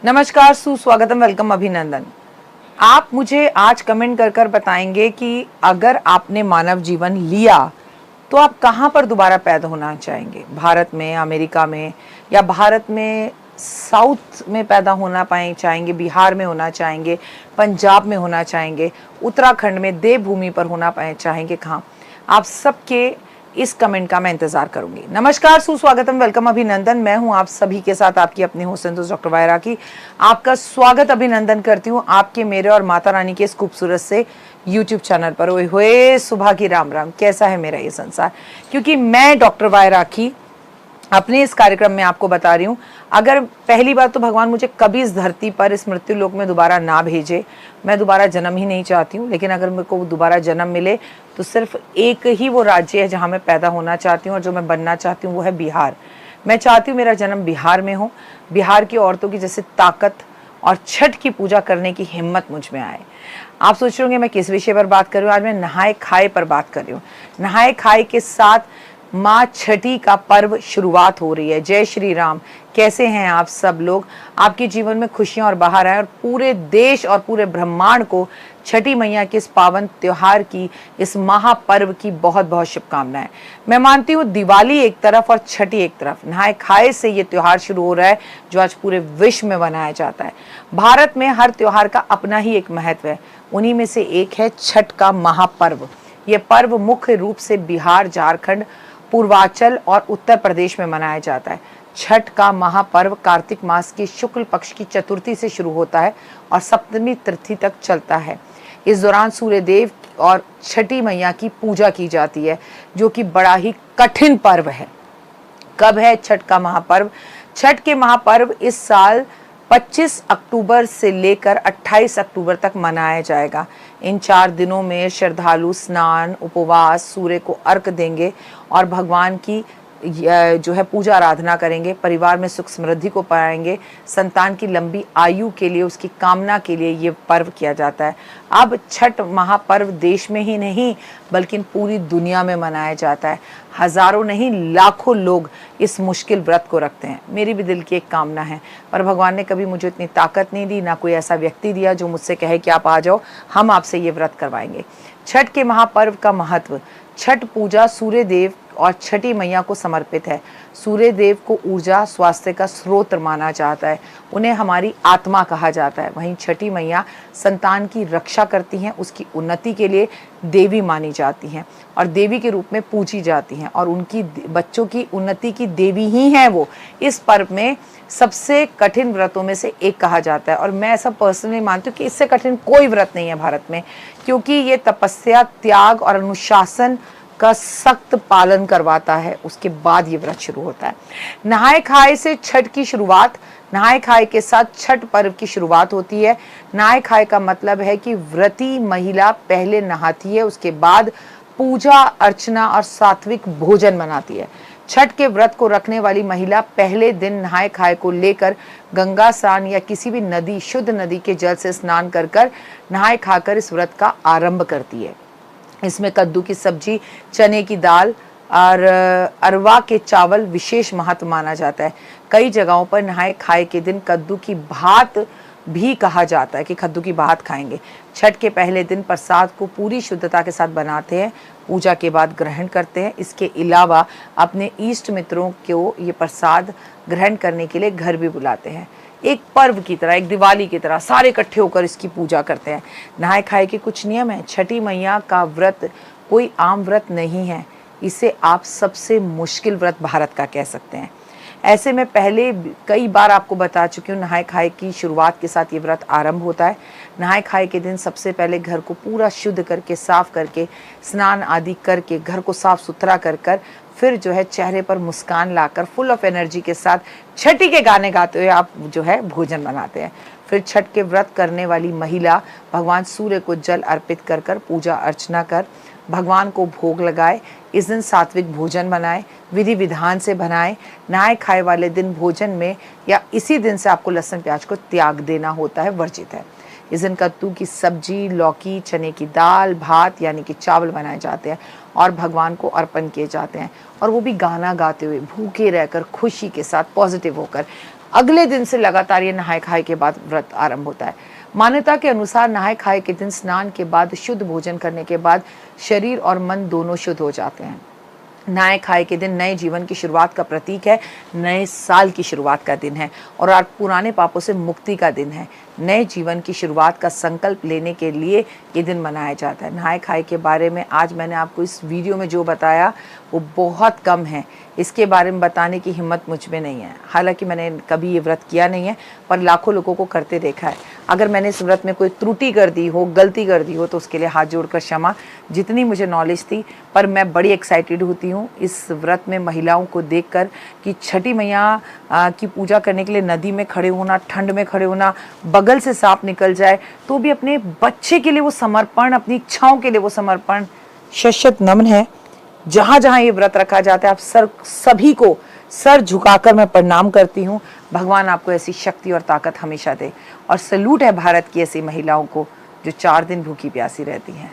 नमस्कार, सुस्वागतम, वेलकम, अभिनंदन। आप मुझे आज कमेंट कर कर बताएंगे कि अगर आपने मानव जीवन लिया तो आप कहाँ पर दोबारा पैदा होना चाहेंगे? भारत में, अमेरिका में, या भारत में साउथ में पैदा होना पाए चाहेंगे, बिहार में होना चाहेंगे, पंजाब में होना चाहेंगे, उत्तराखंड में देवभूमि पर होना पाए चाहेंगे, कहाँ? आप सबके इस कमेंट का मैं इंतजार करूंगी। नमस्कार, सुस्वागतम, वेलकम, अभिनंदन। मैं हूं आप सभी के साथ आपकी अपनी होस्ट डॉक्टर वायरा की। आपका स्वागत, अभिनंदन करती हूं आपके, मेरे और माता रानी के इस खूबसूरत से यूट्यूब चैनल पर। ओए होए, सुबह की राम राम। कैसा है मेरा ये संसार? क्योंकि मैं डॉक्टर वायरा की अपने इस कार्यक्रम में आपको बता रही हूँ, अगर पहली बात तो भगवान मुझे कभी इस धरती पर, इस मृत्यु लोक में दोबारा ना भेजे। मैं दोबारा जन्म ही नहीं चाहती हूँ, लेकिन अगर मेरे को दोबारा जन्म मिले तो सिर्फ एक ही वो राज्य है जहाँ मैं पैदा होना चाहती हूँ, और जो मैं बनना चाहती हूँ वो है बिहार। मैं चाहती हूँ मेरा जन्म बिहार में हो, बिहार की औरतों की जैसे ताकत और छठ की पूजा करने की हिम्मत मुझ में आए। आप सोच रहे होंगे मैं किस विषय पर बात कर रही हूँ? आज मैं नहाए खाए पर बात कर रही हूँ। नहाए खाए के साथ माँ छठी का पर्व शुरुआत हो रही है। जय श्री राम। कैसे हैं आप सब लोग? आपके जीवन में खुशियां और बहार आए, और पूरे देश और पूरे ब्रह्मांड को छठी मैया के इस पावन त्योहार की, इस महापर्व की बहुत बहुत शुभकामनाएं। मैं मानती हूँ दिवाली एक तरफ और छठी एक तरफ, नहाए खाए से ये त्योहार शुरू हो रहा है जो आज पूरे विश्व में मनाया जाता है। भारत में हर त्योहार का अपना ही एक महत्व है, उन्हीं में से एक है छठ का महापर्व। ये पर्व मुख्य रूप से बिहार, झारखंड, पूर्वांचल और उत्तर प्रदेश में मनाया जाता है। छठ का महापर्व कार्तिक मास की शुक्ल पक्ष की चतुर्थी से शुरू होता है और सप्तमी तिथि तक चलता है। इस दौरान सूर्य देव और छठी मैया की पूजा की जाती है, जो कि बड़ा ही कठिन पर्व है। कब है छठ का महापर्व? छठ के महापर्व इस साल 25 अक्टूबर से लेकर 28 अक्टूबर तक मनाया जाएगा। इन 4 दिनों में श्रद्धालु स्नान, उपवास, सूर्य को अर्घ देंगे और भगवान की जो है पूजा आराधना करेंगे। परिवार में सुख समृद्धि को पाएंगे, संतान की लंबी आयु के लिए, उसकी कामना के लिए ये पर्व किया जाता है। अब छठ महापर्व देश में ही नहीं बल्कि पूरी दुनिया में मनाया जाता है। हजारों नहीं लाखों लोग इस मुश्किल व्रत को रखते हैं। मेरी भी दिल की एक कामना है, पर भगवान ने कभी मुझे इतनी ताकत नहीं दी, ना कोई ऐसा व्यक्ति दिया जो मुझसे कहे कि आप आ जाओ, हम आपसे ये व्रत करवाएंगे। छठ के महापर्व का महत्व। छठ पूजा सूर्य देव और छठी मैया को समर्पित है। सूर्य देव को ऊर्जा, स्वास्थ्य का स्रोत माना जाता है, उन्हें हमारी आत्मा कहा जाता है। वहीं छठी मैया संतान की रक्षा करती हैं, उसकी उन्नति के लिए देवी मानी जाती हैं और देवी के रूप में पूजी जाती हैं, और उनकी बच्चों की उन्नति की देवी ही हैं वो। इस पर्व में सबसे कठिन व्रतों में से एक कहा जाता है, और मैं ऐसा पर्सनली मानती हूँ कि इससे कठिन कोई व्रत नहीं है भारत में, क्योंकि ये तपस्या, त्याग और अनुशासन का सख्त पालन करवाता है। उसके बाद ये व्रत शुरू होता है। नहाए खाए से छठ की शुरुआत, नहाए खाए के साथ छठ पर्व की शुरुआत होती है। नहाए खाए का मतलब है कि व्रती महिला पहले नहाती है, उसके बाद पूजा अर्चना और सात्विक भोजन बनाती है। छठ के व्रत को रखने वाली महिला पहले दिन नहाए खाए को लेकर गंगा स्नान या किसी भी नदी, शुद्ध नदी के जल से स्नान कर कर नहाए खाकर इस व्रत का आरंभ करती है। इसमें कद्दू की सब्जी, चने की दाल और अरवा के चावल विशेष महत्व माना जाता है। कई जगहों पर नहाए खाए के दिन कद्दू की भात भी कहा जाता है कि कद्दू की भात खाएंगे। छठ के पहले दिन प्रसाद को पूरी शुद्धता के साथ बनाते हैं, पूजा के बाद ग्रहण करते हैं। इसके अलावा अपने इष्ट मित्रों को ये प्रसाद ग्रहण करने के लिए घर भी बुलाते हैं। एक पर्व की तरह, एक दिवाली की तरह सारे इकट्ठे होकर इसकी पूजा करते हैं। नहाए खाए के कुछ नियम हैं। छठी मैया का व्रत कोई आम व्रत नहीं है, इसे आप सबसे मुश्किल व्रत भारत का कह सकते हैं। ऐसे में पहले कई बार आपको बता चुकी हूँ, नहाए खाए की शुरुआत के साथ ये व्रत आरंभ होता है। नहाए खाए के दिन सबसे पहले घर को पूरा शुद्ध करके, साफ करके, स्नान आदि करके, घर को साफ सुथरा कर कर फिर जो है चेहरे पर मुस्कान लाकर फुल ऑफ एनर्जी के साथ छठी के गाने गाते हुए आप जो है भोजन बनाते हैं। फिर छठ के व्रत करने वाली महिला भगवान सूर्य को जल अर्पित कर कर पूजा अर्चना कर भगवान को भोग लगाए। इस दिन सात्विक भोजन बनाए, विधि विधान से बनाए। नहाए खाए वाले दिन भोजन में या इसी दिन से आपको लहसुन प्याज को त्याग देना होता है, वर्जित है। इस दिन कद्दू की सब्जी, लौकी, चने की दाल, भात यानी कि चावल बनाए जाते हैं और भगवान को अर्पण किए जाते हैं, और वो भी गाना गाते हुए, भूखे रहकर, खुशी के साथ, पॉजिटिव होकर। अगले दिन से लगातार ये नहाए खाए के बाद व्रत आरंभ होता है। मान्यता के अनुसार नहाए खाए के दिन स्नान के बाद शुद्ध भोजन करने के बाद शरीर और मन दोनों शुद्ध हो जाते हैं। नहाए खाए के दिन नए जीवन की शुरुआत का प्रतीक है, नए साल की शुरुआत का दिन है और आज पुराने पापों से मुक्ति का दिन है। नए जीवन की शुरुआत का संकल्प लेने के लिए ये दिन मनाया जाता है। नहाए खाए के बारे में आज मैंने आपको इस वीडियो में जो बताया वो बहुत कम है, इसके बारे में बताने की हिम्मत मुझ में नहीं है। हालांकि मैंने कभी ये व्रत किया नहीं है, पर लाखों लोगों को करते देखा है। अगर मैंने इस व्रत में कोई त्रुटि कर दी हो, गलती कर दी हो, तो उसके लिए हाथ जोड़कर क्षमा। जितनी मुझे नॉलेज थी, पर मैं बड़ी एक्साइटेड होती हूँ इस व्रत में महिलाओं को देखकर कि छठी मैया की पूजा करने के लिए नदी में खड़े होना, ठंड में खड़े होना, बगल से सांप निकल जाए तो भी अपने बच्चे के लिए वो समर्पण, अपनी इच्छाओं के लिए वो समर्पण शत नमन है। जहां जहां ये व्रत रखा जाता है, आप सभी को सर झुकाकर मैं प्रणाम करती हूँ। भगवान आपको ऐसी शक्ति और ताकत हमेशा दे और सैल्यूट है भारत की ऐसी महिलाओं को जो 4 दिन भूखी प्यासी रहती हैं।